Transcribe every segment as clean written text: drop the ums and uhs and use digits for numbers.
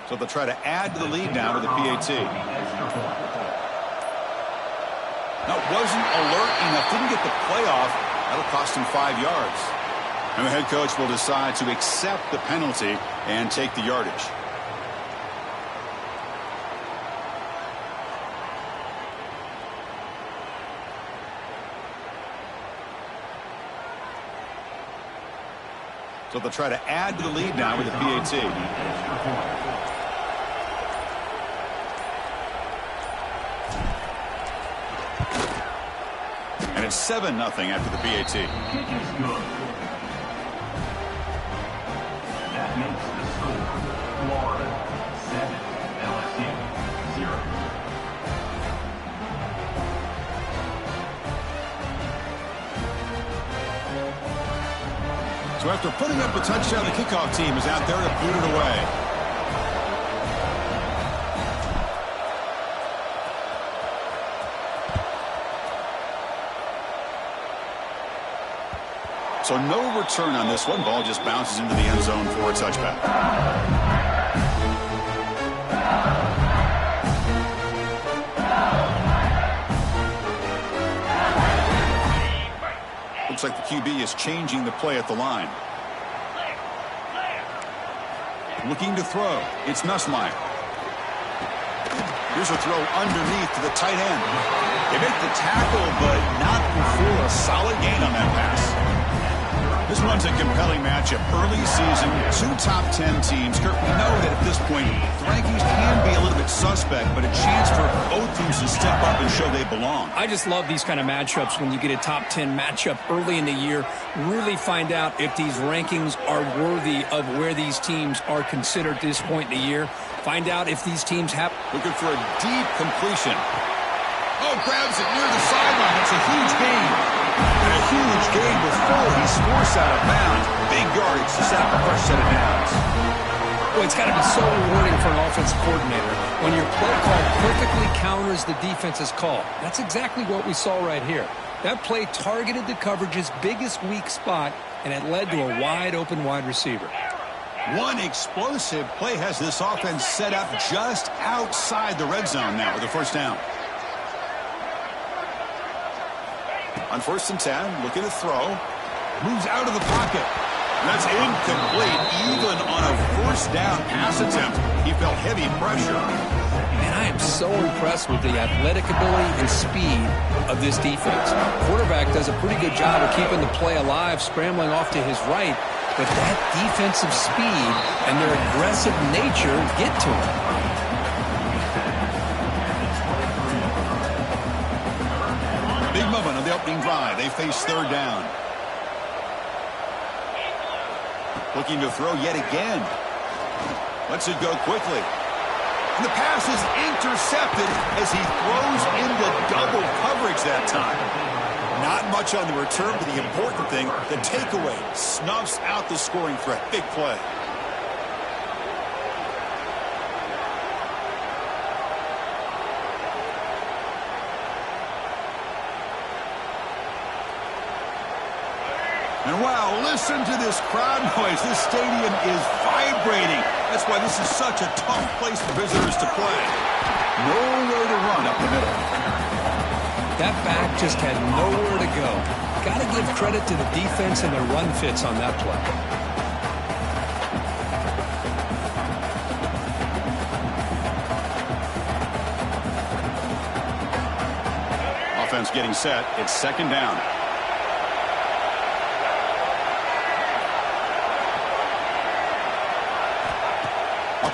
So they'll try to add to the lead now with the PAT. Now, wasn't alert enough, didn't get the play off. That'll cost him 5 yards. And the head coach will decide to accept the penalty and take the yardage. So they'll try to add to the lead now with the PAT. And it's 7-0 after the PAT. Kick is good. That makes the score Florida 7, LSU 0. So after putting up a touchdown, the kickoff team is out there to boot it away. So no return on this one. Ball just bounces into the end zone for a touchback. Looks like the QB is changing the play at the line. Looking to throw. It's Nussmeier. Here's a throw underneath to the tight end. They make the tackle, but not before a solid gain on that pass. This one's a compelling matchup. Early season, 2 top 10 teams. Kurt, we know that at this point, the rankings can be a little bit suspect, but a chance for both teams to step up and show they belong. I just love these kind of matchups when you get a top 10 matchup early in the year. Really find out if these rankings are worthy of where these teams are considered at this point in the year. Find out if these teams have... Looking for a deep completion. Oh, grabs it near the sideline. It's a huge gain. And a huge gain before he's forced out of bounds. Big yardage to set up a fresh set of downs. Well, it's got to be so rewarding for an offensive coordinator when your play call perfectly counters the defense's call. That's exactly what we saw right here. That play targeted the coverage's biggest weak spot, and it led to a wide-open wide receiver. One explosive play has this offense set up just outside the red zone now with a first down. On 1st and 10, looking to throw. Moves out of the pocket. And that's incomplete. Even on a first down pass attempt, he felt heavy pressure. And I am so impressed with the athletic ability and speed of this defense. Quarterback does a pretty good job of keeping the play alive, scrambling off to his right. But that defensive speed and their aggressive nature get to him. Big moment on the opening drive. They face 3rd down. Looking to throw yet again. Lets it go quickly. And the pass is intercepted as he throws into double coverage that time. Not much on the return, but the important thing, the takeaway, snuffs out the scoring threat. Big play. And wow, listen to this crowd noise. This stadium is vibrating. That's why this is such a tough place for visitors to play. Nowhere to run up the middle. That back just had nowhere to go. Got to give credit to the defense and their run fits on that play. Offense getting set. It's 2nd down.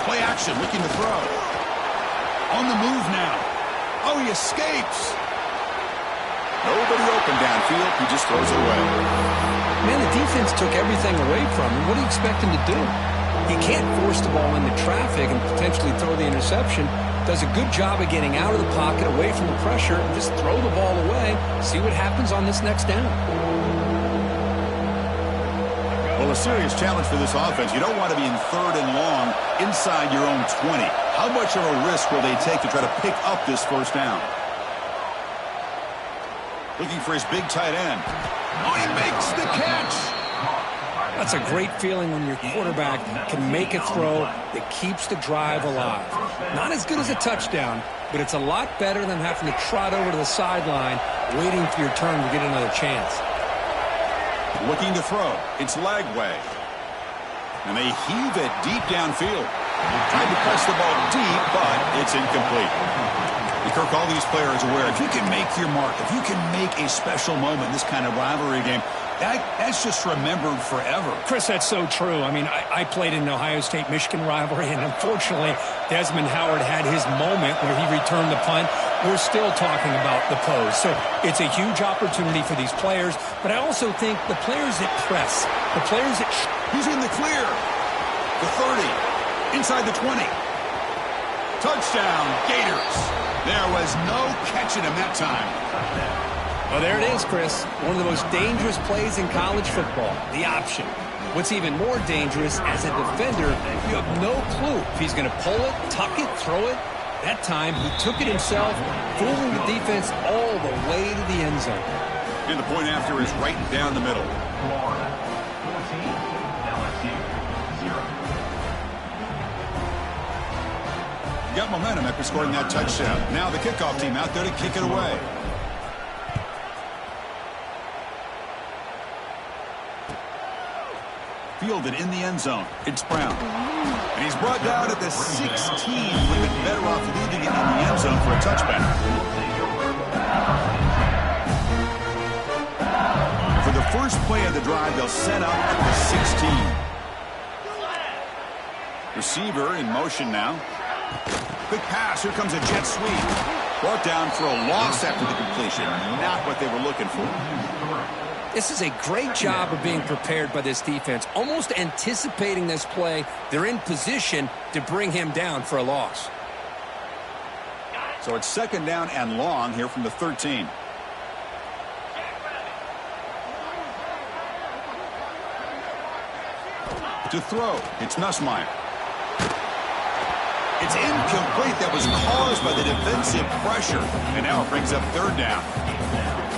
Play action, looking to throw. On the move now. Oh, he escapes. Nobody open downfield. He just throws it away. Man, the defense took everything away from him. What do you expect him to do? He can't force the ball into traffic and potentially throw the interception. Does a good job of getting out of the pocket, away from the pressure, and just throw the ball away. See what happens on this next down. Well, a serious challenge for this offense. You don't want to be in 3rd and long inside your own 20. How much of a risk will they take to try to pick up this first down? Looking for his big tight end. Oh, he makes the catch. That's a great feeling when your quarterback can make a throw that keeps the drive alive. Not as good as a touchdown, but it's a lot better than having to trot over to the sideline waiting for your turn to get another chance. Looking to throw. It's leg way. And they heave it deep downfield. Tried to press the ball deep, but it's incomplete. Kirk, all these players are aware, if you can make your mark, if you can make a special moment in this kind of rivalry game, that's just remembered forever. Chris, that's so true. I mean, I played in an Ohio State-Michigan rivalry, and unfortunately, Desmond Howard had his moment where he returned the punt. We're still talking about the pose. So it's a huge opportunity for these players, but I also think the players that press, the players that... He's in the clear. The 30, inside the 20. Touchdown, Gators. There was no catching him that time. Well, there it is, Chris. One of the most dangerous plays in college football, the option. What's even more dangerous, as a defender, you have no clue if he's going to pull it, tuck it, throw it. That time, he took it himself, fooling the defense all the way to the end zone. And the point after is right down the middle. Florida 14, LSU 0. Got momentum after scoring that touchdown. Now the kickoff team out there to kick it away. Fielded in the end zone. It's Brown. And he's brought down at the 16. Would have been better off leaving it in the end zone for a touchback. For the first play of the drive, they'll set up at the 16. Receiver in motion now. Quick pass. Here comes a jet sweep. Brought down for a loss after the completion. Not what they were looking for. This is a great job of being prepared by this defense. Almost anticipating this play, they're in position to bring him down for a loss. So it's second down and long here from the 13. To throw, it's Nussmeier. It's incomplete. That was caused by the defensive pressure. And now it brings up third down.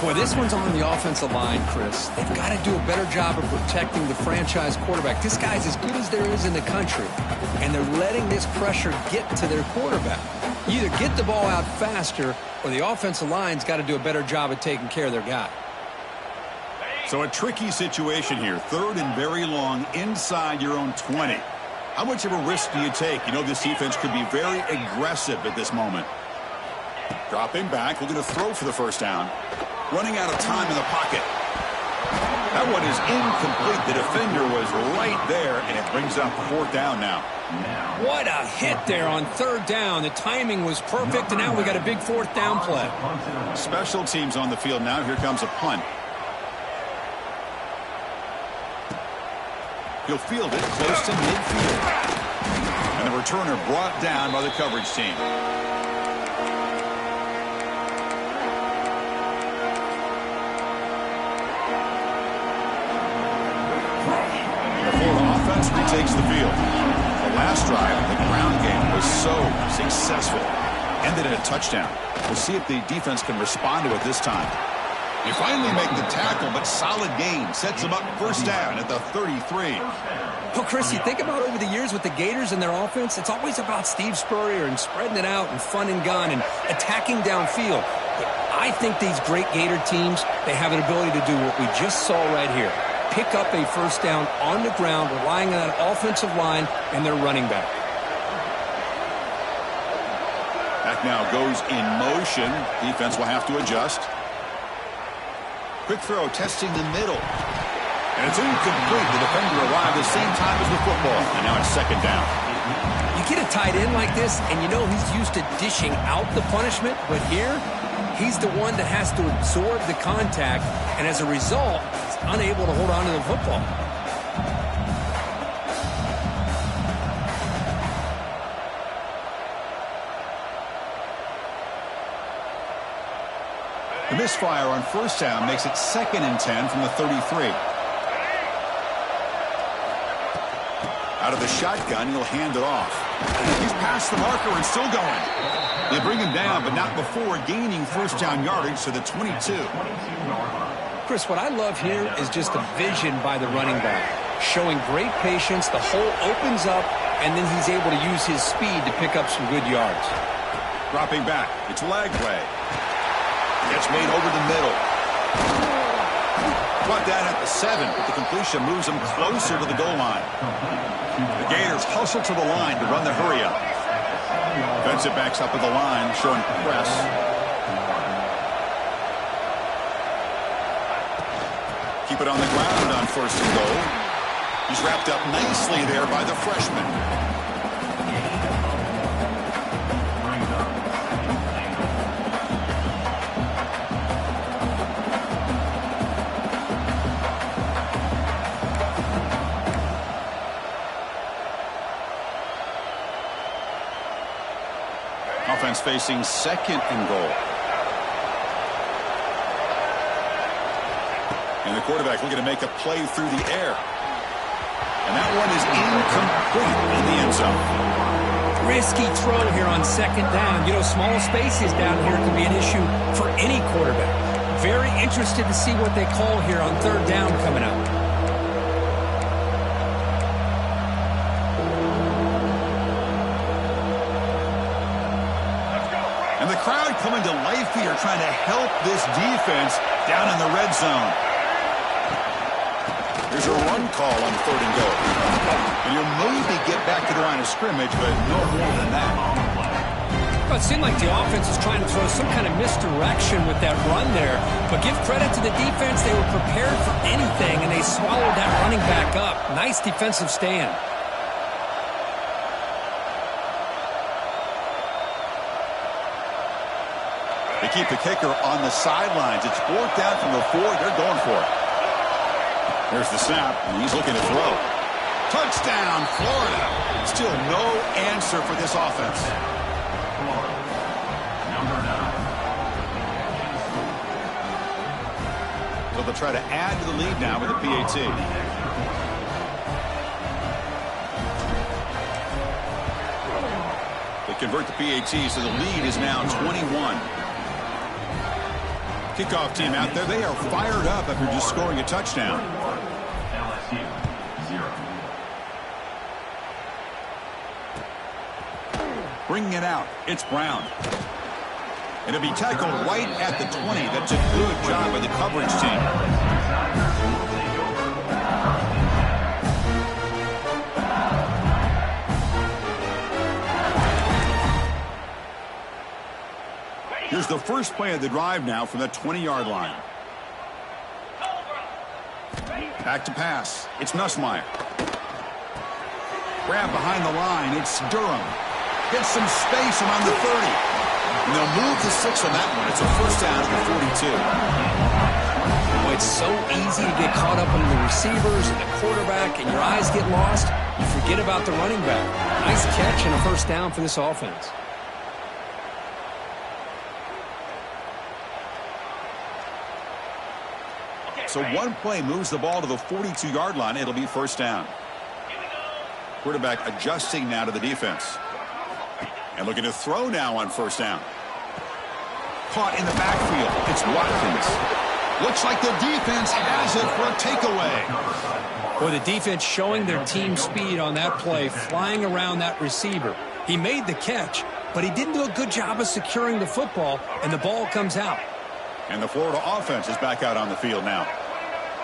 Boy, this one's on the offensive line, Chris. They've got to do a better job of protecting the franchise quarterback. This guy's as good as there is in the country, and they're letting this pressure get to their quarterback. You either get the ball out faster, or the offensive line's got to do a better job of taking care of their guy. So a tricky situation here. Third and very long inside your own 20. How much of a risk do you take? You know this defense could be very aggressive at this moment. Dropping back, looking to throw for the first down. Running out of time in the pocket. That one is incomplete. The defender was right there, and it brings up fourth down now. What a hit there on third down. The timing was perfect, and now we got a big fourth down play. Special teams on the field now. Here comes a punt. He'll field it close to midfield. And the returner brought down by the coverage team. Offense retakes the field. The last drive, the ground game was so successful. Ended in a touchdown. We'll see if the defense can respond to it this time. You finally make the tackle, but solid gain. Sets them up first down at the 33. Well, Chris, you think about over the years with the Gators and their offense, it's always about Steve Spurrier and spreading it out and fun and gun and attacking downfield. But I think these great Gator teams, they have an ability to do what we just saw right here. Pick up a first down on the ground, relying on that offensive line and their running back. Back now goes in motion. Defense will have to adjust. Quick throw, testing the middle. And it's incomplete. The defender arrived the same time as the football. And now it's second down. You get a tight end like this, and you know he's used to dishing out the punishment. But here, he's the one that has to absorb the contact. And as a result, he's unable to hold on to the football. The misfire on first down makes it second and 10 from the 33. Out of the shotgun, he'll hand it off. He's past the marker and still going. They bring him down, but not before gaining first down yardage to the 22. Chris, what I love here is just the vision by the running back. showing great patience. The hole opens up, and then he's able to use his speed to pick up some good yards. Dropping back. It's leg way. Gets made over the middle. Brought down at the 7, but the completion moves him closer to the goal line. The Gators hustle to the line to run the hurry-up. Defensive backs up at the line, showing press. Keep it on the ground on 1st and goal. He's wrapped up nicely there by the freshman. Offense facing 2nd and goal. And the quarterback looking to make a play through the air. And that one is incomplete in the end zone. Risky throw here on 2nd down. You know, small spaces down here can be an issue for any quarterback. Very interested to see what they call here on 3rd down coming up. And the crowd coming to life here, trying to help this defense down in the red zone. There's a run call on 3rd and goal. And you'll maybe get back to the line of scrimmage, but no more than that. Well, it seemed like the offense was trying to throw some kind of misdirection with that run there. But give credit to the defense. They were prepared for anything, and they swallowed that running back up. Nice defensive stand. They keep the kicker on the sidelines. It's 4th down from the 4. They're going for it. There's the snap, and he's looking to throw. Touchdown, Florida. Still no answer for this offense. Florida, number 9. So they'll try to add to the lead now with a PAT. They convert the PAT, so the lead is now 21. Kickoff team out there, they are fired up after just scoring a touchdown. LSU, 0. Bringing it out, it's Brown. And it'll be tackled right at the 20. That's a good job by the coverage team. Here's the first play of the drive now from that 20-yard line. Back to pass. It's Nussmeier. Grab behind the line. It's Durham. Gets some space around the 30. And they'll move to 6 on that one. It's a 1st down to the 42. Boy, it's so easy to get caught up in the receivers and the quarterback, and your eyes get lost. You forget about the running back. Nice catch and a 1st down for this offense. So one play moves the ball to the 42-yard line. It'll be 1st down. Quarterback adjusting now to the defense. And looking to throw now on 1st down. Caught in the backfield. It's Watkins. Looks like the defense has it for a takeaway. Boy, the defense showing their team speed on that play, flying around that receiver. He made the catch, but he didn't do a good job of securing the football, and the ball comes out. And the Florida offense is back out on the field now.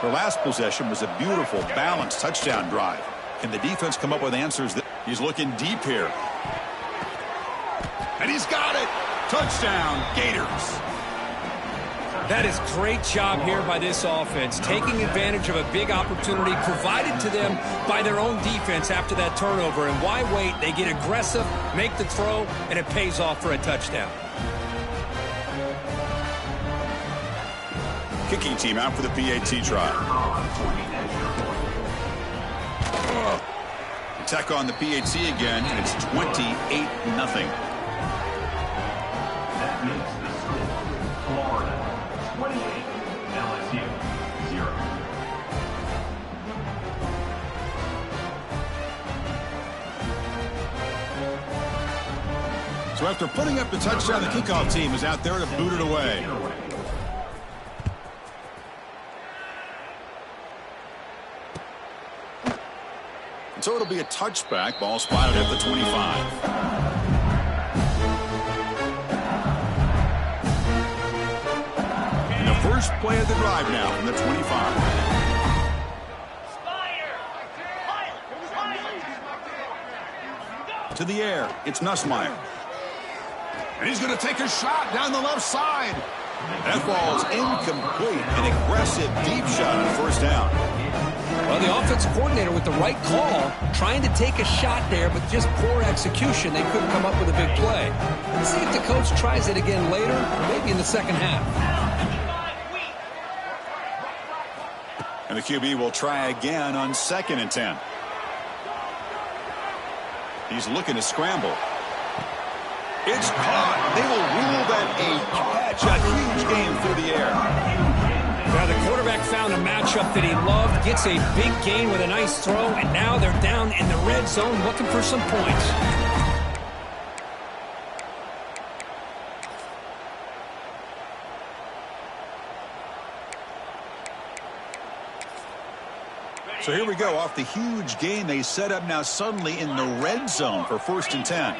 Their last possession was a beautiful, balanced touchdown drive. Can the defense come up with answers? He's looking deep here. And he's got it. Touchdown, Gators. That is great job here by this offense, taking advantage of a big opportunity provided to them by their own defense after that turnover. And why wait? They get aggressive, make the throw, and it pays off for a touchdown. Kicking team out for the PAT try. Attack on the PAT again, and it's 28-0. That makes the score Florida 28, LSU 0. So after putting up the touchdown, the kickoff team is out there to boot it away. So it'll be a touchback. Ball spotted at the 25. And the first play of the drive now from the 25. To the air, it's Nussmeier. And he's going to take a shot down the left side. That ball's incomplete. An aggressive deep shot on first down. Well, the offensive coordinator with the right call, trying to take a shot there, but just poor execution. They couldn't come up with a big play. Let's see if the coach tries it again later, maybe in the second half. And the QB will try again on 2nd and 10. He's looking to scramble. It's caught. They will rule that a catch. A huge game through the air. Now the quarterback found a matchup that he loved, gets a big gain with a nice throw, and now they're down in the red zone looking for some points. So here we go. Off the huge gain they set up now suddenly in the red zone for 1st and 10.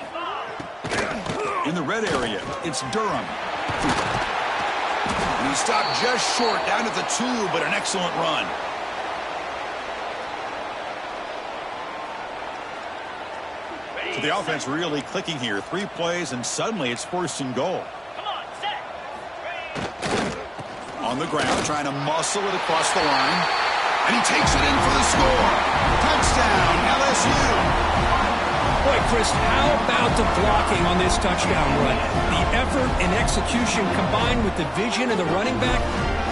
In the red area, it's Durham. And he stopped just short down at the 2, but an excellent run. So the offense really clicking here. 3 plays, and suddenly it's 1st and goal. On the ground, trying to muscle it across the line. And he takes it in for the score. Touchdown, LSU. Boy, Chris, how about the blocking on this touchdown run? The effort and execution combined with the vision of the running back,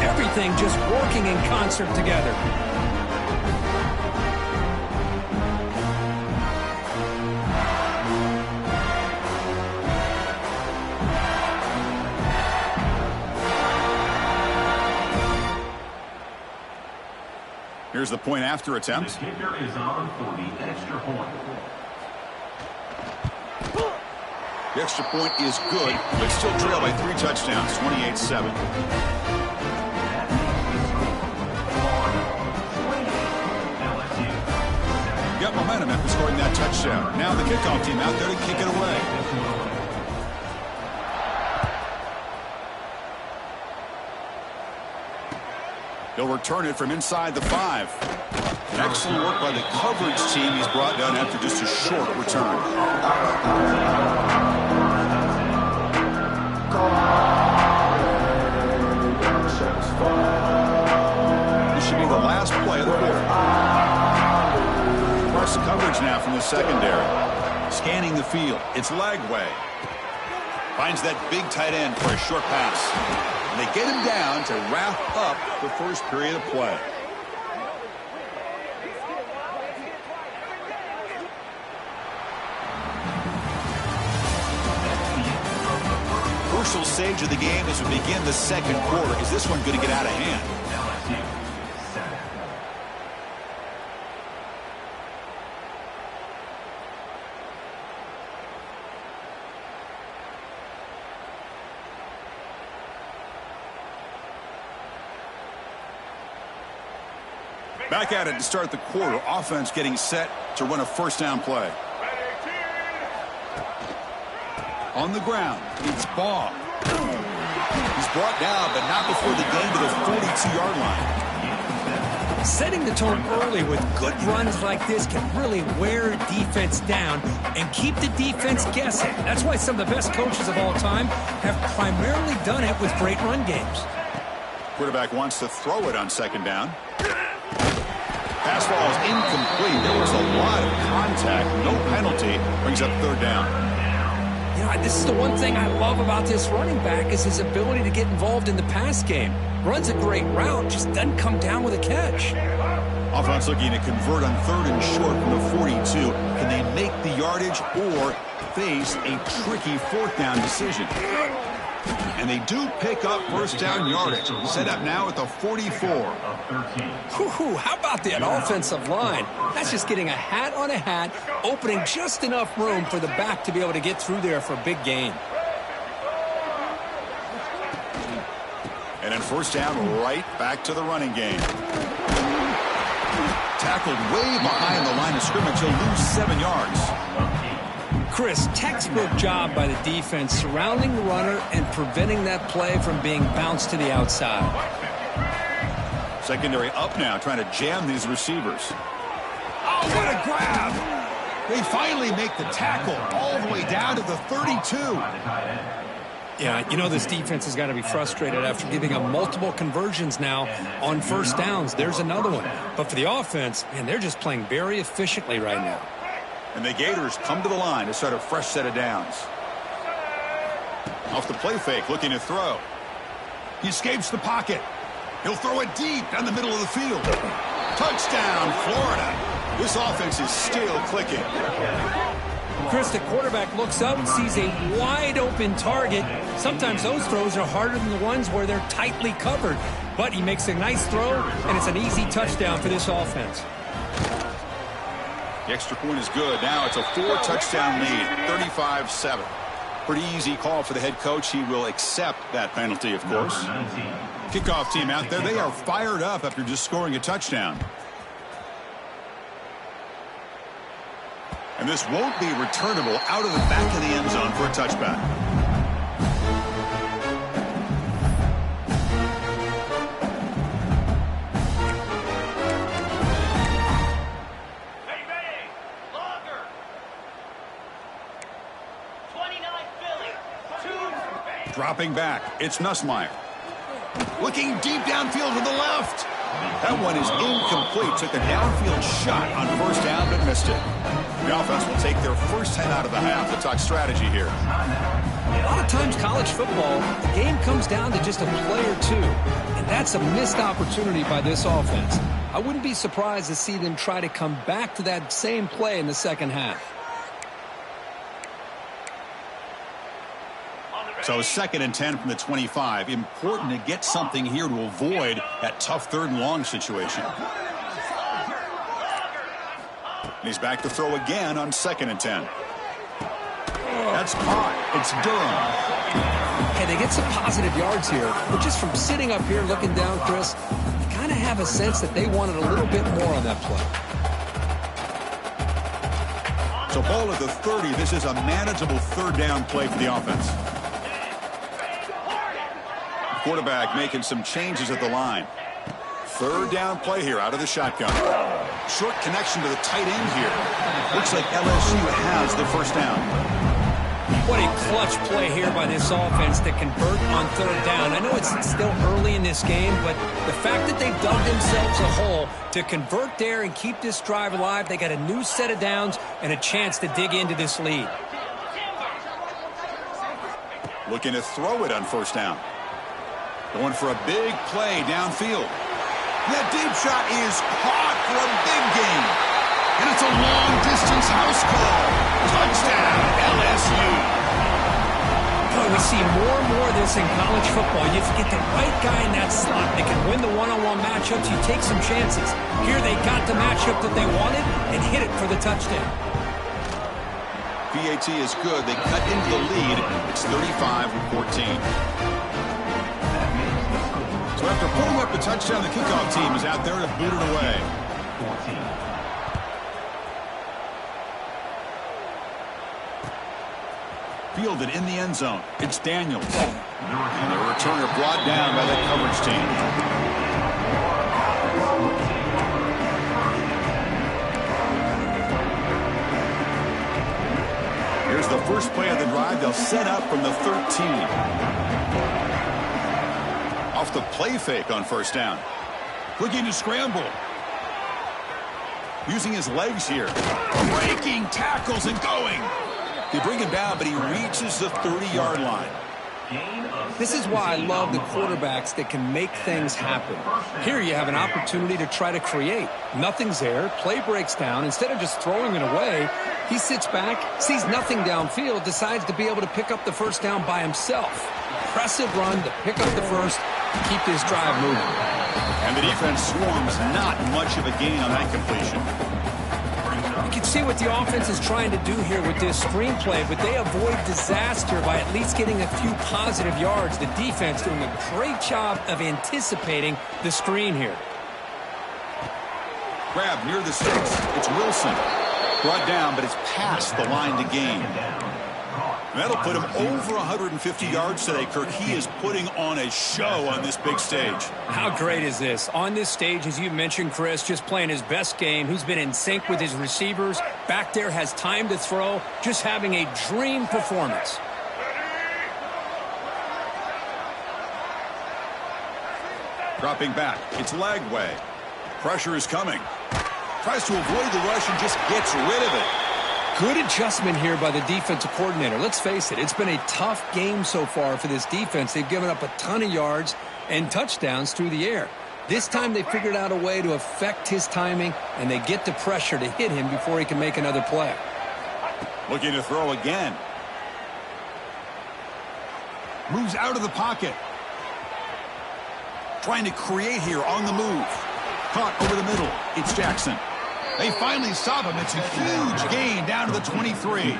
everything just working in concert together. Here's the point after attempt. The kicker is on for the extra point. The extra point is good, but still trailed by 3 touchdowns, 28-7. Got momentum after scoring that touchdown. Now the kickoff team out there to kick it away. He'll return it from inside the 5. Excellent work by the coverage team. He's brought down after just a short return. This should be the last play of the quarter. Across the coverage now from the secondary. Scanning the field. It's Lagway. Finds that big tight end for a short pass. And they get him down to wrap up the first period of play. Crucial stage of the game as we begin the second quarter. Is this one going to get out of hand? Back at it to start the quarter. Offense getting set to run a first down play. On the ground, it's Baugh. He's brought down, but not before the gain to the 42-yard line. Setting the tone early with good runs like this can really wear defense down and keep the defense guessing. That's why some of the best coaches of all time have primarily done it with great run games. Quarterback wants to throw it on 2nd down. Pass ball is incomplete. There was a lot of contact. No penalty. Brings up 3rd down. You know, this is the one thing I love about this running back is his ability to get involved in the pass game. Runs a great route, just doesn't come down with a catch. Offense looking to convert on 3rd and short from the 42. Can they make the yardage or face a tricky 4th down decision? And they do pick up first down yardage. Set up now at the 44. Whew, how about that offensive line? That's just getting a hat on a hat, opening just enough room for the back to be able to get through there for a big gain. And then first down, right back to the running game. Tackled way behind the line of scrimmage. He'll lose 7 yards. Chris, textbook job by the defense surrounding the runner and preventing that play from being bounced to the outside. Secondary up now, trying to jam these receivers. Oh, what a grab! They finally make the tackle all the way down to the 32. Yeah, you know this defense has got to be frustrated after giving up multiple conversions now on first downs. There's another one. But for the offense, man, they're just playing very efficiently right now. And the Gators come to the line to start a fresh set of downs. Off the play fake, looking to throw. He escapes the pocket. He'll throw it deep down the middle of the field. Touchdown, Florida. This offense is still clicking. Chris, the quarterback looks up and sees a wide-open target. Sometimes those throws are harder than the ones where they're tightly covered. But he makes a nice throw, and it's an easy touchdown for this offense. The extra point is good. Now it's a 4-touchdown lead, 35-7. Pretty easy call for the head coach. He will accept that penalty, of course. Kickoff team out there. They are fired up after just scoring a touchdown. And this won't be returnable out of the back of the end zone for a touchback. Dropping back, it's Nussmeier. Looking deep downfield to the left. That one is incomplete. Took a downfield shot on first down, but missed it. The offense will take their first 10 out of the half. We'll talk strategy here. A lot of times college football, the game comes down to just a play or two. And that's a missed opportunity by this offense. I wouldn't be surprised to see them try to come back to that same play in the second half. So 2nd and 10 from the 25. Important to get something here to avoid that tough 3rd and long situation. And he's back to throw again on 2nd and 10. That's caught. It's Durham. Hey, they get some positive yards here. But just from sitting up here looking down, Chris, you kind of have a sense that they wanted a little bit more on that play. So ball at the 30. This is a manageable 3rd down play for the offense. Quarterback making some changes at the line. 3rd down play here out of the shotgun. Short connection to the tight end here. Looks like LSU has the first down. What a clutch play here by this offense to convert on 3rd down. I know it's still early in this game, but the fact that they've dug themselves a hole to convert there and keep this drive alive, they got a new set of downs and a chance to dig into this lead. Looking to throw it on first down. Going for a big play downfield. That deep shot is caught for a big gain. And it's a long-distance house call. Touchdown, LSU. Boy, we see more and more of this in college football. You get the right guy in that slot. They can win the one-on-one matchups. You take some chances. Here they got the matchup that they wanted and hit it for the touchdown. PAT is good. They cut into the lead. It's 35-14. So after pulling up the touchdown, the kickoff team is out there to boot it away. Fielded in the end zone. It's Daniels. And the returner brought down by the coverage team. Here's the first play of the drive. They'll set up from the 13. Off the play fake on first down. Looking to scramble. Using his legs here. Breaking tackles and going. They bring him down, but he reaches the 30-yard line. This is why I love the quarterbacks that can make things happen. Here you have an opportunity to try to create. Nothing's there. Play breaks down. Instead of just throwing it away, he sits back, sees nothing downfield, decides to be able to pick up the first down by himself. Impressive run to pick up the first, keep this drive moving. And the defense swarms not much of a gain on that completion. You can see what the offense is trying to do here with this screenplay, but they avoid disaster by at least getting a few positive yards. The defense doing a great job of anticipating the screen here. Grab near the sticks. It's Wilson. Brought down, but it's past the line to gain. That'll put him over 150 yards today, Kirk. He is putting on a show on this big stage. How great is this? On this stage, as you mentioned, Chris, just playing his best game. He's been in sync with his receivers. Back there, has time to throw. Just having a dream performance. Dropping back. It's Lagway. Pressure is coming. Tries to avoid the rush and just gets rid of it. Good adjustment here by the defensive coordinator. Let's face it, it's been a tough game so far for this defense. They've given up a ton of yards and touchdowns through the air. This time they figured out a way to affect his timing, and they get the pressure to hit him before he can make another play. Looking to throw again. Moves out of the pocket. Trying to create here on the move. Caught over the middle. It's Jackson. They finally stop him. It's a huge gain down to the 23.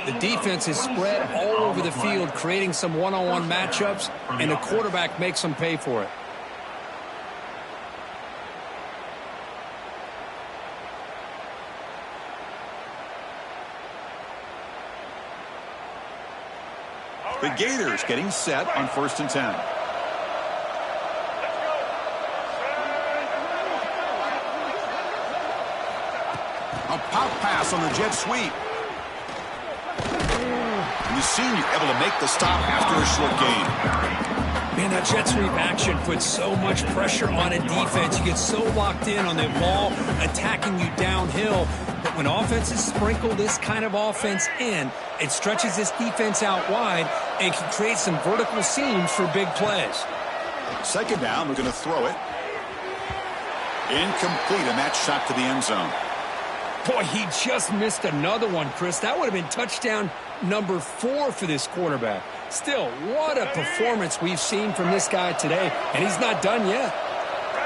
The defense is spread all over the field, creating some one-on-one matchups, and the quarterback makes them pay for it. The Gators getting set on 1st and 10. A pop pass on the jet sweep. And the senior able to make the stop after a short gain. Man, that jet sweep action puts so much pressure on a defense. You get so locked in on the ball attacking you downhill. But when offenses sprinkle this kind of offense in, it stretches this defense out wide and can create some vertical seams for big plays. 2nd down, we're going to throw it. Incomplete, a match shot to the end zone. Boy, he just missed another one, Chris. That would have been touchdown number 4 for this quarterback. Still, what a performance we've seen from this guy today, and he's not done yet.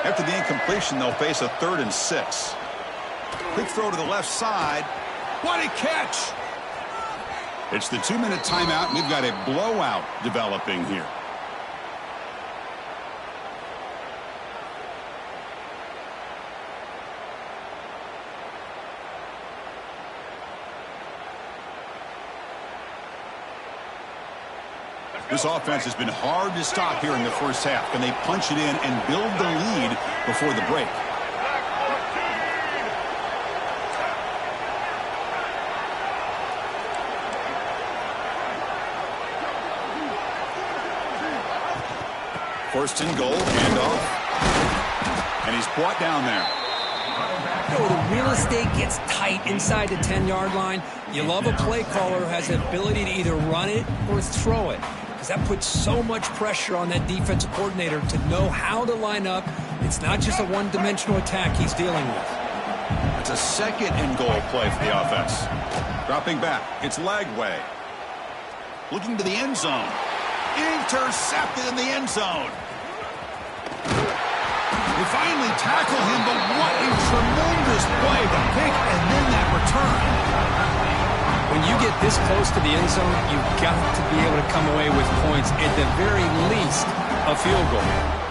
After the incompletion, they'll face a 3rd and 6. Quick throw to the left side. What a catch! It's the 2-minute timeout, and we've got a blowout developing here. This offense has been hard to stop here in the first half. Can they punch it in and build the lead before the break? First and goal, handoff. And he's brought down there. Oh, the real estate gets tight inside the 10-yard line. You love a play caller who has the ability to either run it or throw it, because that puts so much pressure on that defensive coordinator to know how to line up. It's not just a one-dimensional attack he's dealing with. It's a 2nd and goal play for the offense. Dropping back, it's Lagway. Looking to the end zone. Intercepted in the end zone. They finally tackle him, but what a tremendous play. The pick and then that return. When you get this close to the end zone, you've got to be able to come away with points, at the very least, a field goal.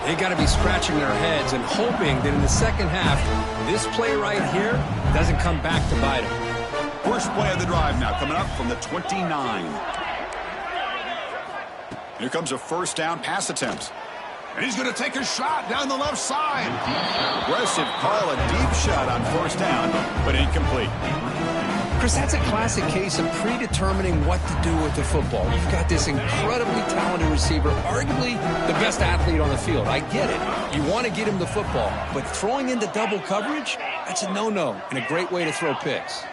They got to be scratching their heads and hoping that in the second half, this play right here doesn't come back to bite them. First play of the drive now, coming up from the 29. Here comes a 1st down pass attempt. And he's going to take a shot down the left side. Aggressive call, a deep shot on 1st down, but incomplete. Chris, that's a classic case of predetermining what to do with the football. You've got this incredibly talented receiver, arguably the best athlete on the field. I get it. You want to get him the football, but throwing into double coverage, that's a no-no and a great way to throw picks.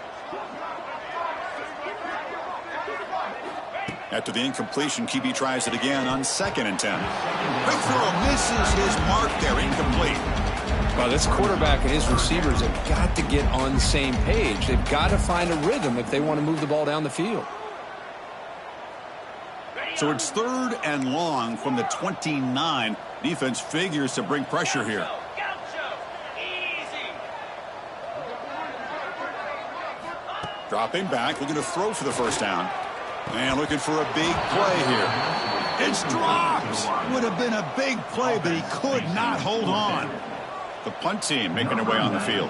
After the incompletion, QB tries it again on 2nd and 10. Quick throw misses his mark there, incomplete. Well, this quarterback and his receivers have got to get on the same page. They've got to find a rhythm if they want to move the ball down the field. So it's 3rd and long from the 29. Defense figures to bring pressure here. Dropping back, looking to throw for the 1st down. And looking for a big play here. It's dropped. Would have been a big play, but he could not hold on. The punt team making their way on the field.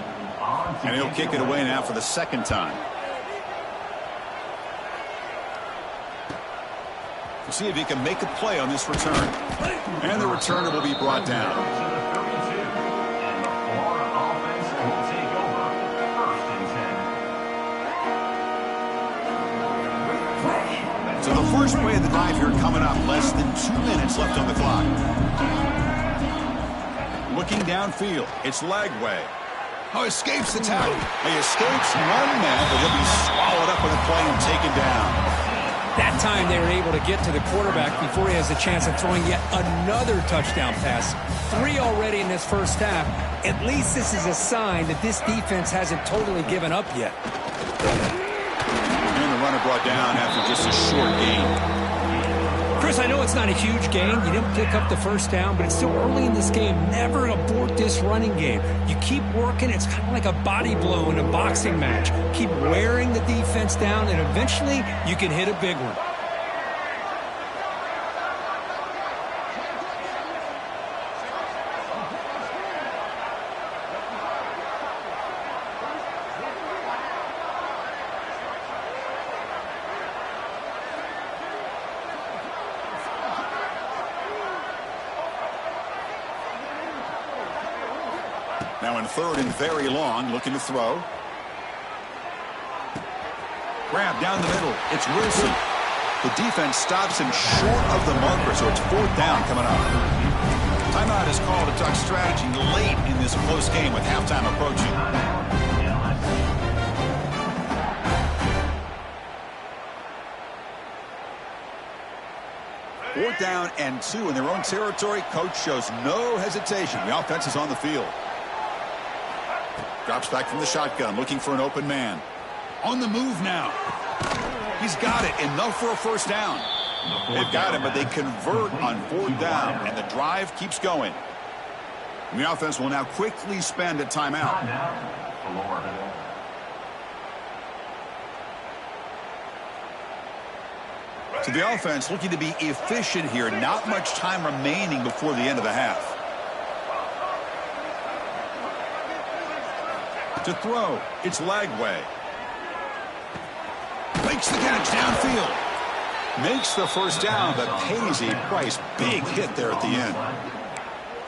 And he'll kick it away now for the second time. We'll see if he can make a play on this return. And the returner will be brought down. So the first play of the drive here coming up. Less than 2 minutes left on the clock. Looking downfield. It's Lagway. Oh, escapes the tackle. He escapes one man, but he'll be swallowed up in the play and taken down. That time they were able to get to the quarterback before he has a chance of throwing yet another touchdown pass. 3 already in this first half. At least this is a sign that this defense hasn't totally given up yet. And the runner brought down after just a short gain. Chris, I know it's not a huge gain. You didn't pick up the first down, but it's still early in this game. Never abort this running game. You keep working. It's kind of like a body blow in a boxing match. Keep wearing the defense down, and eventually you can hit a big one. Now in third and very long, looking to throw. Grab down the middle. It's Wilson. The defense stops him short of the marker, so it's 4th down coming up. Timeout is called to talk strategy late in this close game with halftime approaching. Fourth down and 2 in their own territory. Coach shows no hesitation. The offense is on the field. Drops back from the shotgun, looking for an open man. On the move now. He's got it. Enough for a first down. They've got him, but they convert on 4th down, and the drive keeps going. And the offense will now quickly spend a timeout. So the offense looking to be efficient here. Not much time remaining before the end of the half. To throw, it's Lagway. Makes the catch downfield. Makes the first down, but pays a price. Big hit there at the end.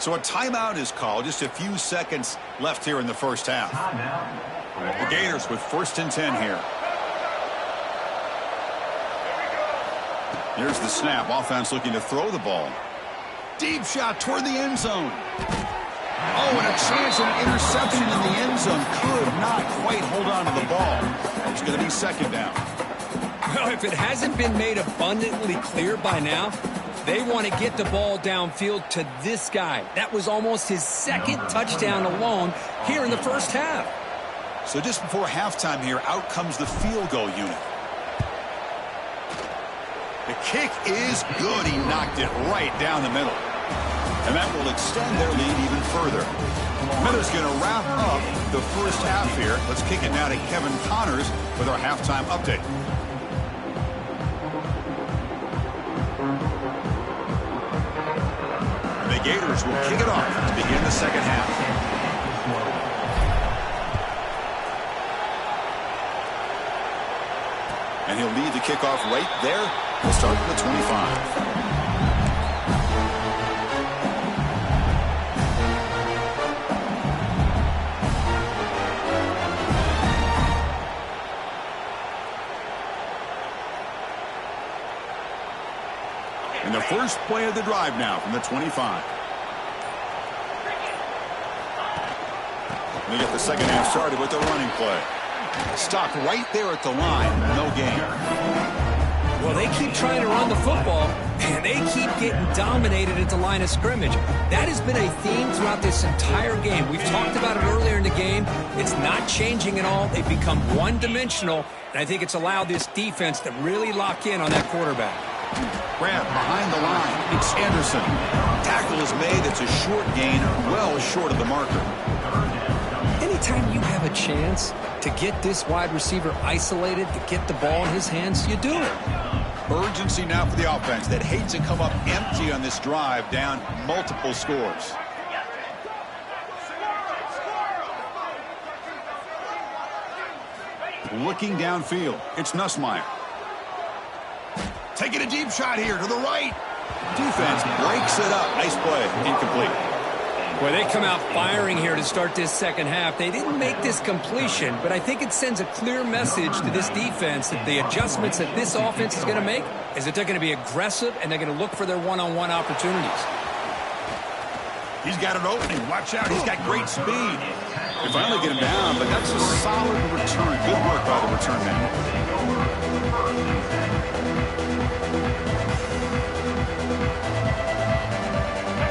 So a timeout is called. Just a few seconds left here in the first half. The Gators with 1st and 10 here. Here's the snap. Offense looking to throw the ball. Deep shot toward the end zone. Oh, and a chance of an interception in the end zone. Could not quite hold on to the ball. It's going to be 2nd down. Well, if it hasn't been made abundantly clear by now, they want to get the ball downfield to this guy. That was almost his 2nd touchdown alone here in the first half. So just before halftime here, out comes the field goal unit. The kick is good. He knocked it right down the middle. And that will extend their lead even further. Miller's going to wrap up the first half here. Let's kick it now to Kevin Connors with our halftime update. And the Gators will kick it off to begin the second half. And he'll lead the kickoff right there. We'll start at the 25. And the first play of the drive now from the 25. We get the second half started with the running play. Stopped right there at the line. No gain. Well, they keep trying to run the football, and they keep getting dominated at the line of scrimmage. That has been a theme throughout this entire game. We've talked about it earlier in the game. It's not changing at all. They've become one-dimensional, and I think it's allowed this defense to really lock in on that quarterback. Grab behind the line. It's Anderson. Tackle is made. It's a short gain, well short of the marker. Anytime you have a chance to get this wide receiver isolated, to get the ball in his hands, you do it. Urgency now for the offense that hates to come up empty on this drive, down multiple scores. looking downfield. It's Nussmeier. Taking a deep shot here to the right. Defense breaks it up. Nice play. Incomplete. Well, they come out firing here to start this second half. They didn't make this completion, but I think it sends a clear message to this defense that the adjustments that this offense is going to make is that they're going to be aggressive and they're going to look for their one-on-one opportunities. He's got an opening. Watch out. He's got great speed. They finally get him down, but that's a solid return. Good work by the return man.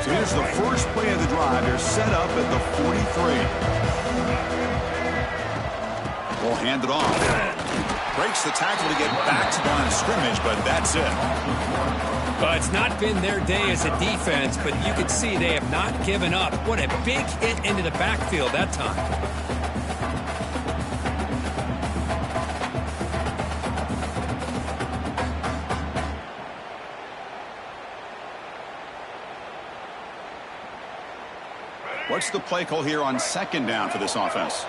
So here's the first play of the drive. They're set up at the 43. Will hand it off. Breaks the tackle to get back to the line of scrimmage, but that's it. Well, it's not been their day as a defense, but you can see they have not given up. What a big hit into the backfield that time. What's the play call here on second down for this offense?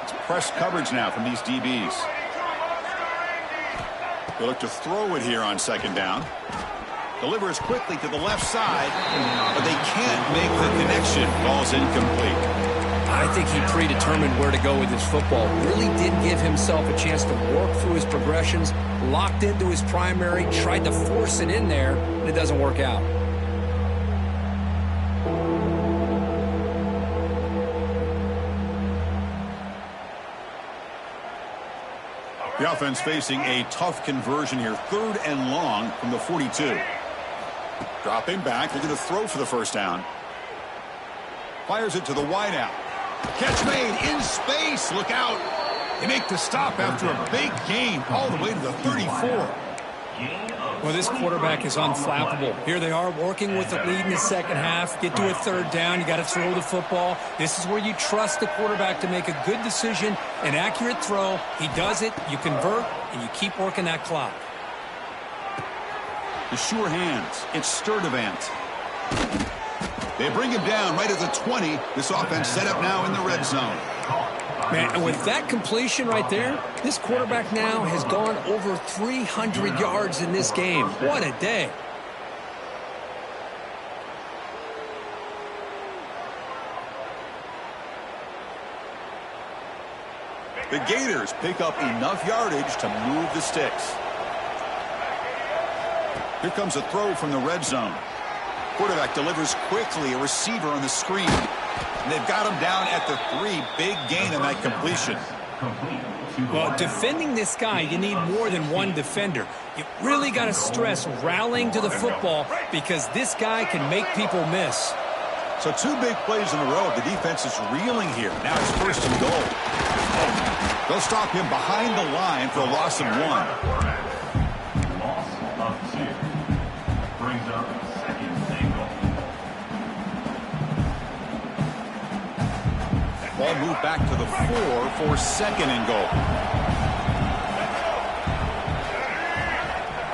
It's press coverage now from these DBs. They look to throw it here on second down. Delivers quickly to the left side, but they can't make the connection. Ball's incomplete. I think he predetermined where to go with his football. Really did give himself a chance to work through his progressions, locked into his primary, tried to force it in there, and it doesn't work out. The offense facing a tough conversion here. 3rd and long from the 42. Dropping back, looking to throw for the first down. Fires it to the wideout. Catch made in space. Look out. They make the stop after a big gain all the way to the 34. Well, this quarterback is unflappable. Here they are working with the lead in the second half. Get to a 3rd down. You got to throw the football. This is where you trust the quarterback to make a good decision, an accurate throw. He does it. You convert, and you keep working that clock. The sure hands. It's Sturdivant. They bring him down right at the 20. This offense set up now in the red zone. Man, and with that completion right there, this quarterback now has gone over 300 yards in this game. What a day. The Gators pick up enough yardage to move the sticks. Here comes a throw from the red zone. Quarterback delivers quickly, a receiver on the screen. And they've got him down at the 3. Big gain on that completion. Well, defending this guy, you need more than one defender. You really got to stress rallying to the football because this guy can make people miss. So 2 big plays in a row. The defense is reeling here. Now it's 1st and goal. They'll stop him behind the line for a loss of 1. Loss of 2. Brings up 2nd and goal. Ball moved back to the 4 for 2nd and goal.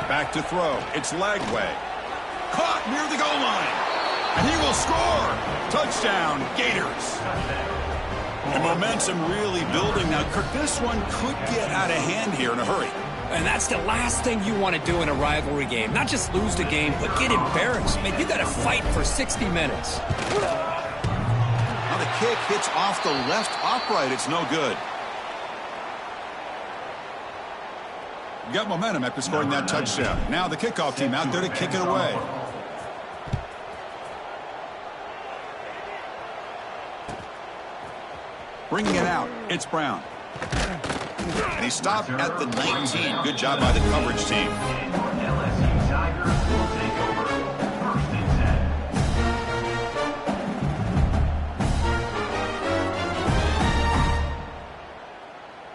Back to throw. It's Lagway. Caught near the goal line. And he will score. Touchdown, Gators. The momentum really building now. Kirk, this one could get out of hand here in a hurry. And that's the last thing you want to do in a rivalry game. Not just lose the game, but get embarrassed. I mean, you got to fight for 60 minutes. Now the kick hits off the left upright. It's no good. You got momentum after scoring that touchdown. Now the kickoff team out there to kick it away. Bringing it out, it's Brown. And he stopped at the 19. Good job by the coverage team. LSU Tigers will take over 1st and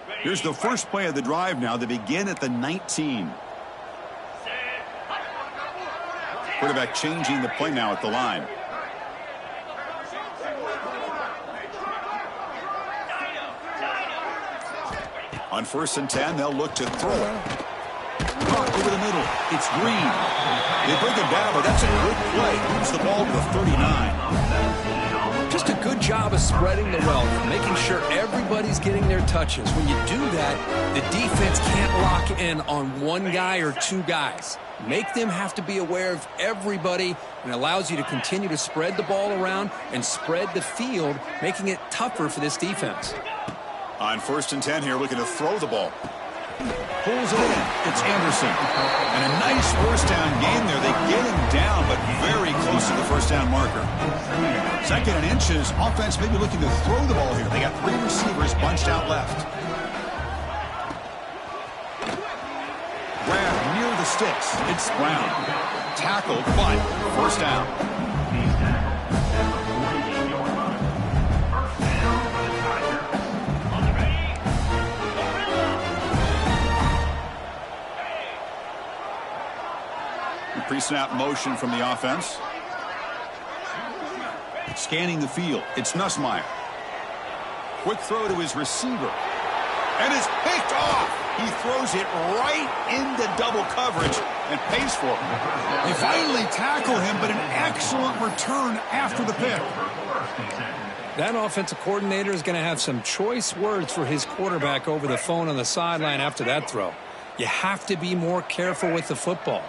10. Here's the first play of the drive now. They begin at the 19. Quarterback changing the play now at the line. On 1st and 10, they'll look to throw it. Caught over the middle. It's Green. They bring him down, but that's a good play. Moves the ball to the 39. job of spreading the wealth, making sure everybody's getting their touches. When you do that, the defense can't lock in on one guy or two guys. Make them have to be aware of everybody, and allows you to continue to spread the ball around and spread the field, making it tougher for this defense. On 1st and 10 here, looking to throw the ball. Pulls it in. It's Anderson. And a nice first down gain there. They get him down, but very close to the first down marker. 2nd and inches. Offense maybe looking to throw the ball here. They got 3 receivers bunched out left. Grab near the sticks. It's Brown. Tackled, but first down. Pre-snap motion from the offense. Scanning the field. It's Nussmeier. Quick throw to his receiver. And it's picked off. He throws it right into double coverage and pays for it. They finally tackle him, but an excellent return after the pick. That offensive coordinator is going to have some choice words for his quarterback over the phone on the sideline after that throw. You have to be more careful with the football.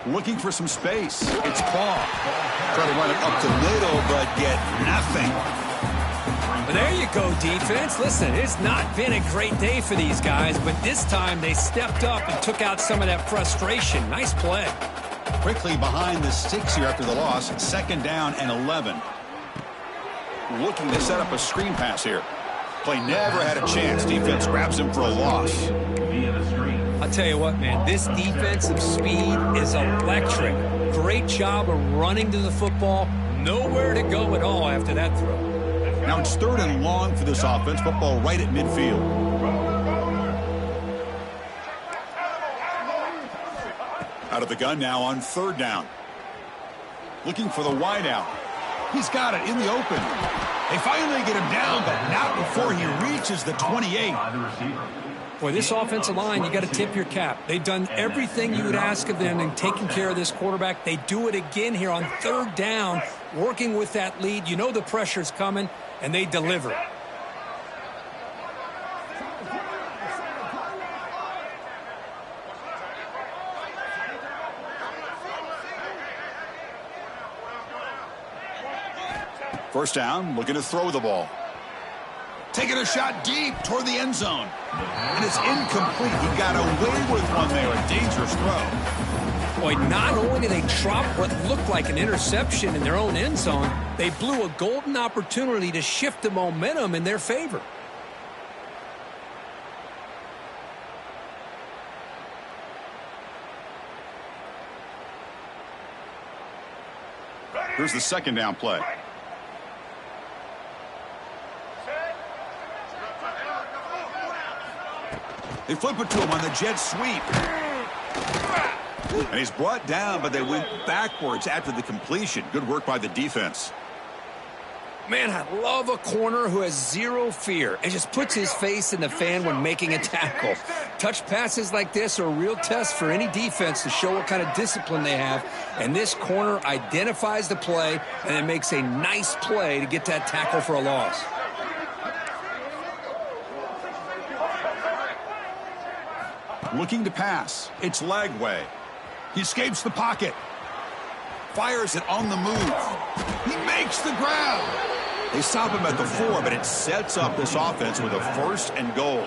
Looking for some space. It's Paul. Try to run it up the middle, but get nothing. Well, there you go, defense. Listen, it's not been a great day for these guys, but this time they stepped up and took out some of that frustration. Nice play. Quickly behind the sticks here after the loss. 2nd down and 11. Looking to set up a screen pass here. Play never had a chance. Defense grabs him for a loss. I'll tell you what, man, this defensive speed is electric. Great job of running to the football. Nowhere to go at all after that throw. Now it's 3rd and long for this offense. Football right at midfield. Out of the gun now on 3rd down. Looking for the wideout. He's got it in the open. They finally get him down, but not before he reaches the 28. Boy, this offensive line, you got to tip your cap. They've done everything you would ask of them in taking care of this quarterback. They do it again here on 3rd down, working with that lead. You know the pressure's coming, and they deliver. First down, looking to throw the ball. Taking a shot deep toward the end zone. And it's incomplete. He got away with one there. A dangerous throw. Boy, not only did they drop what looked like an interception in their own end zone, they blew a golden opportunity to shift the momentum in their favor. Here's the 2nd down play. They flip it to him on the jet sweep. And he's brought down, but they went backwards after the completion. Good work by the defense. Man, I love a corner who has zero fear and just puts his face in the fan when making a tackle. Touch passes like this are a real test for any defense to show what kind of discipline they have. And this corner identifies the play and then makes a nice play to get that tackle for a loss. Looking to pass. It's Lagway. He escapes the pocket. Fires it on the move. He makes the grab. They stop him at the 4, but it sets up this offense with a 1st and goal.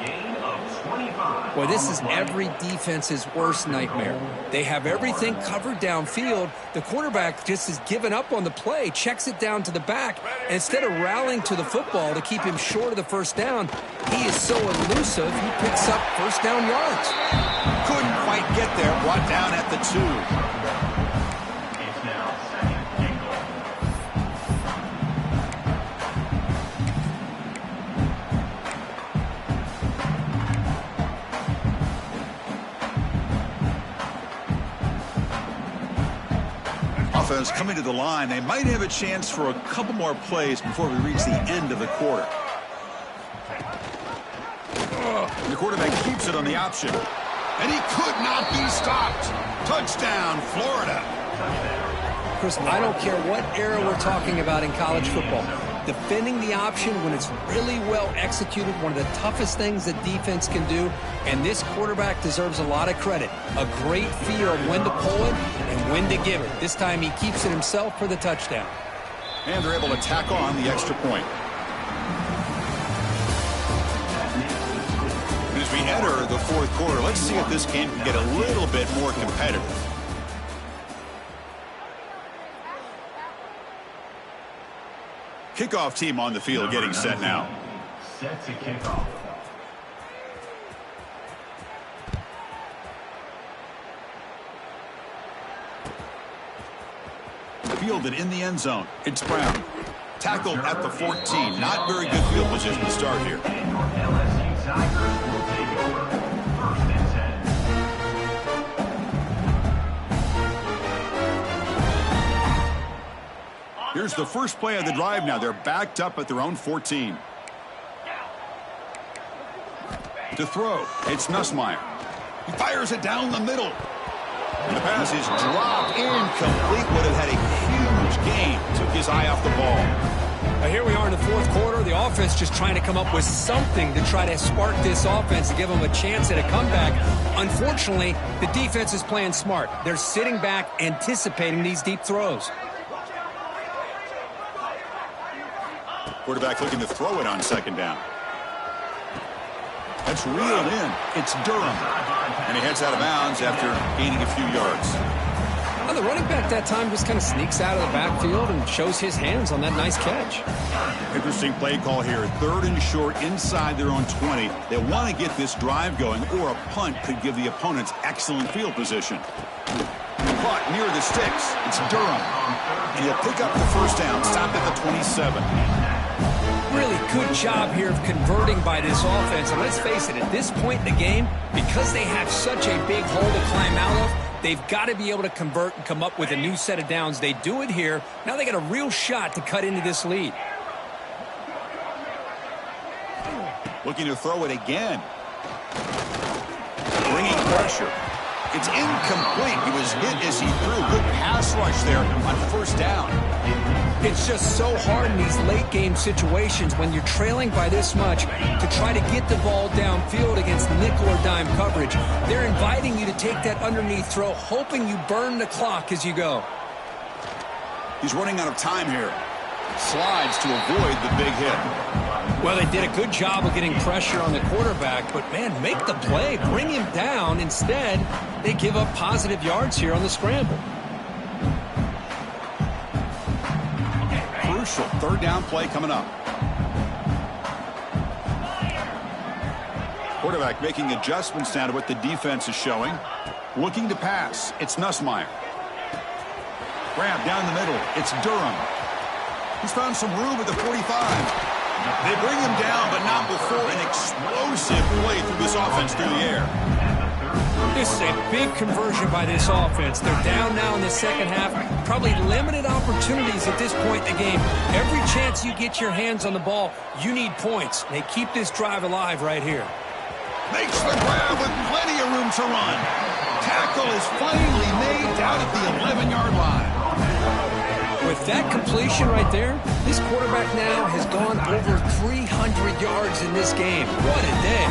Boy, this is every defense's worst nightmare. They have everything covered downfield. The quarterback just has given up on the play, checks it down to the back, and instead of rallying to the football to keep him short of the first down, he is so elusive, he picks up first down yards. Couldn't quite get there, brought down at the 2. Offense coming to the line. They might have a chance for a couple more plays before we reach the end of the quarter. The quarterback keeps it on the option. And he could not be stopped. Touchdown, Florida. Chris, I don't care what era we're talking about in college football. Defending the option when it's really well executed, one of the toughest things that defense can do, and this quarterback deserves a lot of credit. A great fear of when to pull it and when to give it. This time he keeps it himself for the touchdown. And they're able to tack on the extra point. As we enter the fourth quarter, let's see if this game can get a little bit more competitive. Kickoff team on the field getting set now. Set to kick off. Fielded in the end zone. It's Brown. Tackled at the 14. Not very good field position to start here. And your LSU Tigers will take over. First and 10. Here's the first play of the drive now. They're backed up at their own 14. To throw, it's Nussmeier. He fires it down the middle. And the pass is dropped incomplete. Would have had a huge gain. Took his eye off the ball. Now here we are in the fourth quarter. The offense just trying to come up with something to try to spark this offense and give them a chance at a comeback. Unfortunately, the defense is playing smart. They're sitting back, anticipating these deep throws. Quarterback looking to throw it on second down. That's reeled in. It's Durham. And he heads out of bounds after gaining a few yards. Well, the running back that time just kind of sneaks out of the backfield and shows his hands on that nice catch. Interesting play call here. 3rd and short inside their own 20. They want to get this drive going, or a punt could give the opponents excellent field position. Caught near the sticks. It's Durham. He'll pick up the first down. Stop at the 27. Really good job here of converting by this offense. And let's face it, at this point in the game, because they have such a big hole to climb out of, they've got to be able to convert and come up with a new set of downs. They do it here. Now they got a real shot to cut into this lead. Looking to throw it again. Bringing pressure. It's incomplete. He was hit as he threw. Good pass rush there on first down. It's just so hard in these late game situations when you're trailing by this much to try to get the ball downfield against nickel or dime coverage. They're inviting you to take that underneath throw, hoping you burn the clock as you go. He's running out of time here. Slides to avoid the big hit. Well, they did a good job of getting pressure on the quarterback, but, man, make the play. Bring him down. Instead, they give up positive yards here on the scramble. Crucial 3rd down play coming up. Quarterback making adjustments now to what the defense is showing. Looking to pass. It's Nussmeier. Grab down the middle. It's Durham. He's found some room at the 45. They bring him down, but not before an explosive play through this offense through the air. This is a big conversion by this offense. They're down now in the second half. Probably limited opportunities at this point in the game. Every chance you get your hands on the ball, you need points. They keep this drive alive right here. Makes the grab with plenty of room to run. Tackle is finally made down at the 11-yard line. With that completion right there, this quarterback now has gone over 300 yards in this game. What a day.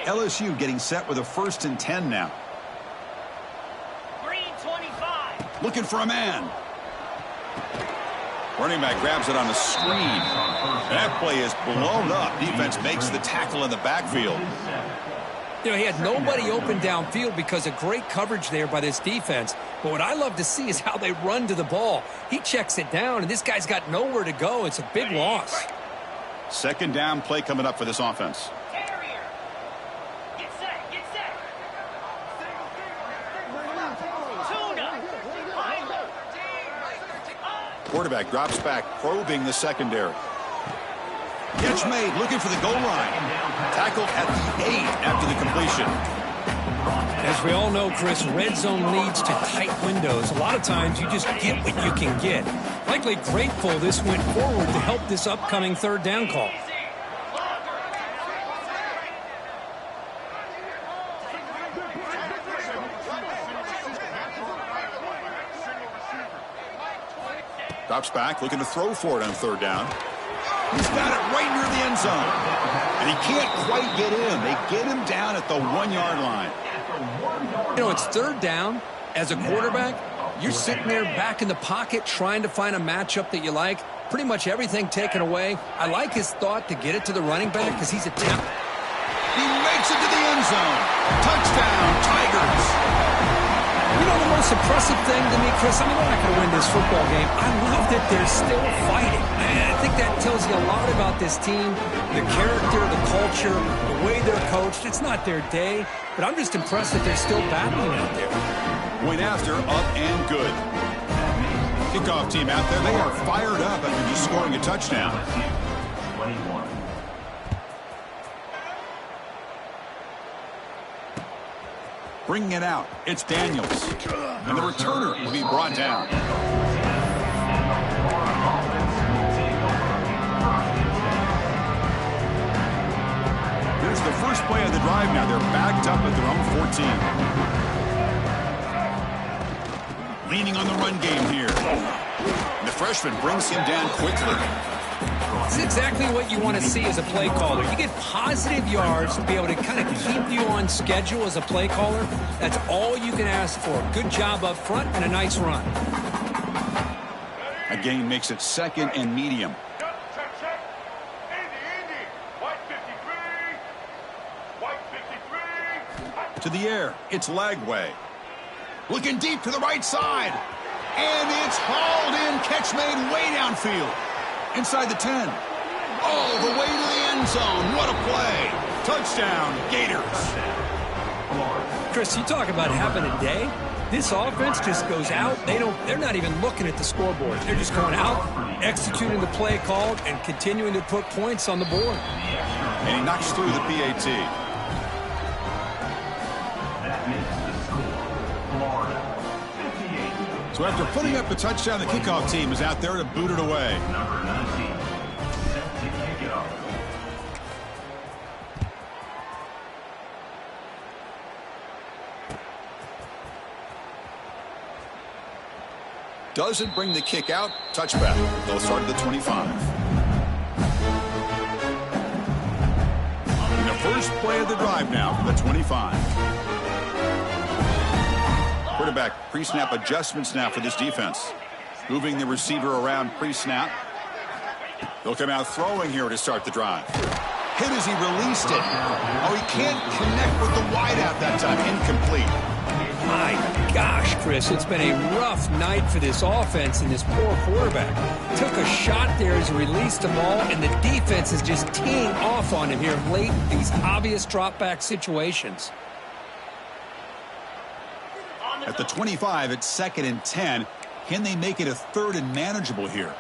LSU getting set with a 1st and 10 now. Green 25. Looking for a man. Running back grabs it on a screen. That play is blown up. Defense makes the tackle in the backfield. You know, he had nobody open downfield because of great coverage there by this defense. But what I love to see is how they run to the ball. He checks it down, and this guy's got nowhere to go. It's a big loss. 2nd down play coming up for this offense. Carrier. Get set. Get set. Tuna. Quarterback drops back, probing the secondary. Catch made, looking for the goal line. Tackled at the 8 after the completion. As we all know, Chris, red zone leads to tight windows. A lot of times you just get what you can get. Likely grateful this went forward to help this upcoming 3rd down call. drops back, looking to throw for it on third down. He's got it right near the end zone. And he can't quite get in. They get him down at the 1-yard line. You know, it's third down. As a quarterback, you're sitting there back in the pocket trying to find a matchup that you like. Pretty much everything taken away. I like his thought to get it to the running back because he's a talent. He makes it to the end zone. Touchdown, Tigers. You know the most impressive thing to me, Chris, I mean, they're not going to win this football game. I love that they're still fighting. And I think that tells you a lot about this team, the character, the culture, the way they're coached. It's not their day, but I'm just impressed that they're still battling out there. Went after, up and good. Kickoff team out there, they are fired up after just scoring a touchdown. 21. Bringing it out, it's Daniels. And the returner will be brought down. Here's the first play of the drive now. They're backed up at their own 14. Leaning on the run game here. And the freshman brings him down quickly. It's exactly what you want to see as a play caller. You get positive yards to be able to kind of keep you on schedule as a play caller. That's all you can ask for. Good job up front and a nice run. A gain makes it second and medium. Check. Indy. White 53. To the air, it's Lagway. Looking deep to the right side. And it's hauled in. Catch made way downfield. Inside the 10. All the way to the end zone. What a play. Touchdown, Gators. Chris, you talk about having a day. This offense just goes out. They're not even looking at the scoreboard. They're just going out, executing the play called, and continuing to put points on the board. And he knocks through the PAT. That makes the score Florida 58. So after putting up the touchdown, the kickoff team is out there to boot it away. Number 19. Set to kick it off. Doesn't bring the kick out. Touchback. They'll start at the 25. And the first play of the drive now from the 25. Quarterback pre-snap adjustments now for this defense. Moving the receiver around pre-snap. They'll come out throwing here to start the drive. Hit as he released it. Oh, he can't connect with the wideout that time. Incomplete. My gosh, Chris, it's been a rough night for this offense and this poor quarterback. Took a shot there as he released the ball, and the defense is just teeing off on him here late in these obvious drop-back situations. At the 25, it's 2nd and 10. Can they make it a 3rd and manageable here?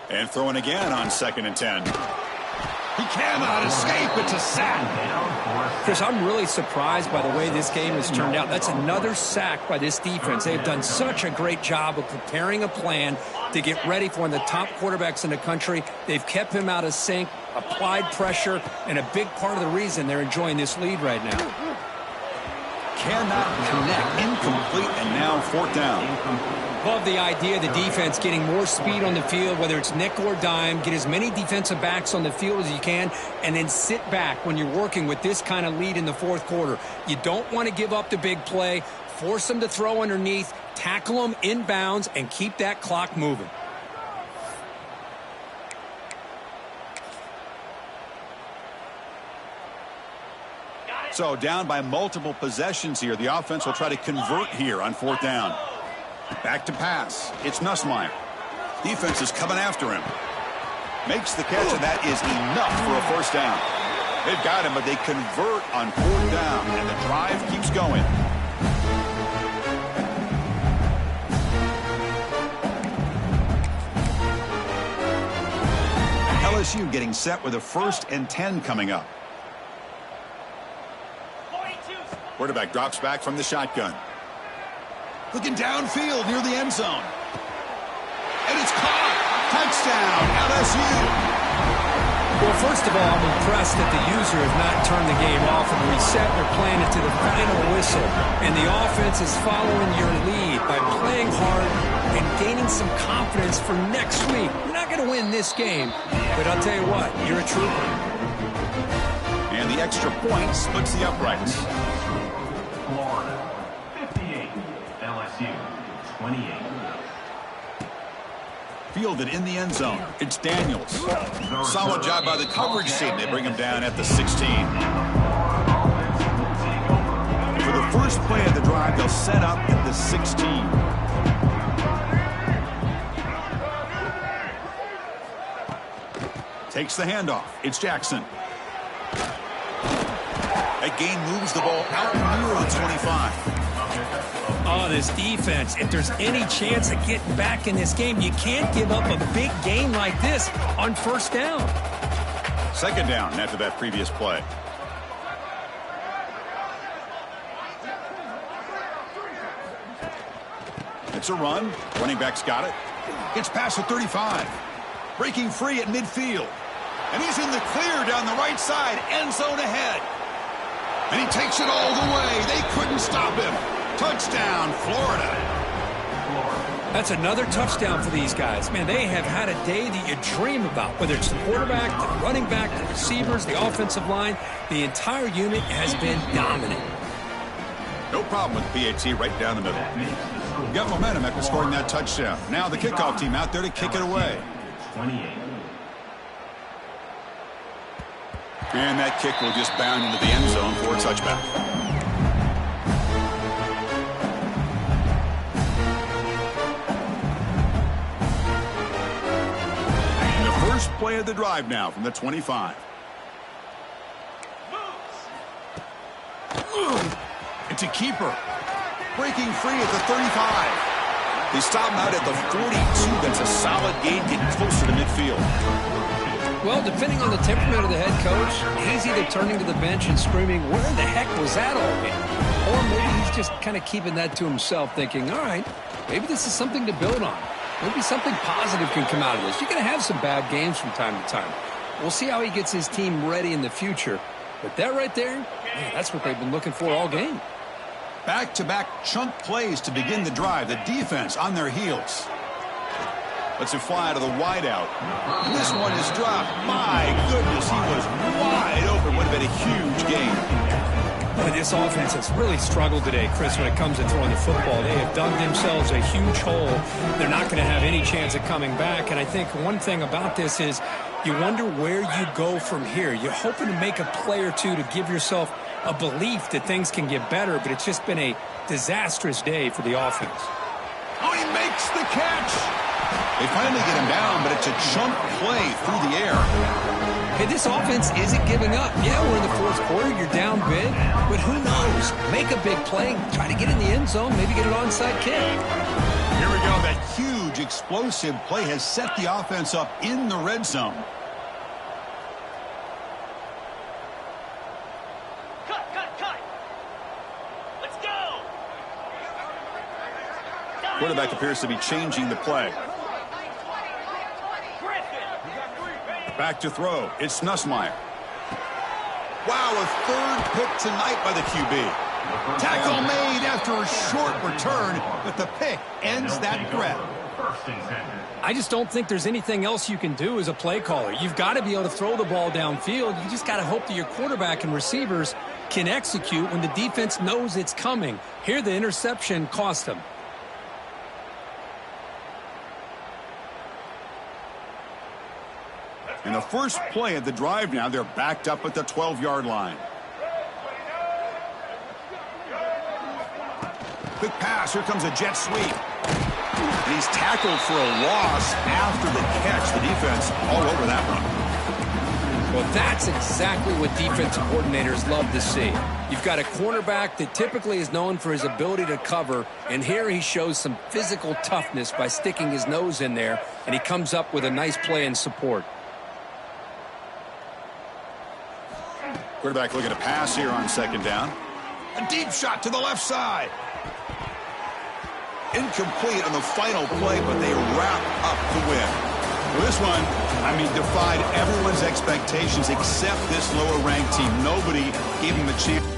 And throwing again on 2nd and 10. He cannot escape. It's a sack. Chris, I'm really surprised by the way this game has turned out. That's another sack by this defense. They've done such a great job of preparing a plan to get ready for one of the top quarterbacks in the country. They've kept him out of sync, applied pressure, and a big part of the reason they're enjoying this lead right now. Cannot connect. Incomplete, and now 4th down. Love the idea of the defense getting more speed on the field, whether it's nickel or dime, get as many defensive backs on the field as you can, and then sit back when you're working with this kind of lead in the 4th quarter. You don't want to give up the big play, force them to throw underneath, tackle them inbounds, and keep that clock moving. So down by multiple possessions here. The offense will try to convert here on 4th down. Back to pass. It's Nussmeier. Defense is coming after him. Makes the catch, and that is enough for a 1st down. They've got him, but they convert on 4th down, and the drive keeps going. LSU getting set with a 1st and 10 coming up. Quarterback drops back from the shotgun. Looking downfield near the end zone. And it's caught. Touchdown, LSU. Well, first of all, I'm impressed that the user has not turned the game off and reset. They're playing it to the final whistle. And the offense is following your lead by playing hard and gaining some confidence for next week. You're not going to win this game, but I'll tell you what, you're a trooper. And the extra point splits the uprights. Florida, 58. LSU, 28. Fielded in the end zone. It's Daniels. Solid job by the coverage team. They bring him down at the 16. For the first play of the drive, they'll set up at the 16. Takes the handoff. It's Jackson. That gain moves the ball out near the 25. Oh, this defense, if there's any chance of getting back in this game, you can't give up a big gain like this on first down. Second down after that previous play. It's a run. Running back's got it. Gets past the 35. Breaking free at midfield. And he's in the clear down the right side. End zone ahead. And he takes it all the way. They couldn't stop him. Touchdown, Florida. That's another touchdown for these guys. Man, they have had a day that you dream about. Whether it's the quarterback, the running back, the receivers, the offensive line, the entire unit has been dominant. No problem with PAT right down the middle. Got momentum after scoring that touchdown. Now the kickoff team out there to kick it away. 28. And that kick will just bound into the end zone for a touchback. And the first play of the drive now from the 25. It's a keeper. Breaking free at the 35. They stop him out at the 42. That's a solid gain, getting closer to midfield. Well, depending on the temperament of the head coach, he's either turning to the bench and screaming, where the heck was that all game? Or maybe he's just kind of keeping that to himself, thinking, all right, maybe this is something to build on. Maybe something positive can come out of this. You're going to have some bad games from time to time. We'll see how he gets his team ready in the future. But that right there, man, that's what they've been looking for all game. Back-to-back chunk plays to begin the drive. The defense on their heels. Lets it fly out of the wideout. This one is dropped. My goodness, he was wide open. Would have been a huge gain. Boy, this offense has really struggled today, Chris, when it comes to throwing the football. They have dug themselves a huge hole. They're not going to have any chance of coming back. And I think one thing about this is you wonder where you go from here. You're hoping to make a play or two to give yourself a belief that things can get better, but it's just been a disastrous day for the offense. Oh, he makes the catch. They finally get him down, but it's a chunk play through the air. Hey, this offense isn't giving up. Yeah, we're in the fourth quarter. You're down big, but who knows? Make a big play, try to get in the end zone, maybe get an onside kick. Here we go. That huge explosive play has set the offense up in the red zone. Cut. Let's go. Quarterback appears to be changing the play. Back to throw. It's Nussmeier. Wow, a third pick tonight by the QB. Tackle made after a short return, but the pick ends that threat. I just don't think there's anything else you can do as a play caller. You've got to be able to throw the ball downfield. You just got to hope that your quarterback and receivers can execute when the defense knows it's coming. Here, the interception cost them. In the first play of the drive now, they're backed up at the 12-yard line. Quick pass. Here comes a jet sweep. And he's tackled for a loss after the catch. The defense all over that one. Well, that's exactly what defensive coordinators love to see. You've got a cornerback that typically is known for his ability to cover, and here he shows some physical toughness by sticking his nose in there, and he comes up with a nice play in support. Quarterback looking to pass here on second down. A deep shot to the left side. Incomplete on the final play, but they wrap up the win. Well, this one, I mean, defied everyone's expectations except this lower-ranked team. Nobody gave him a chance.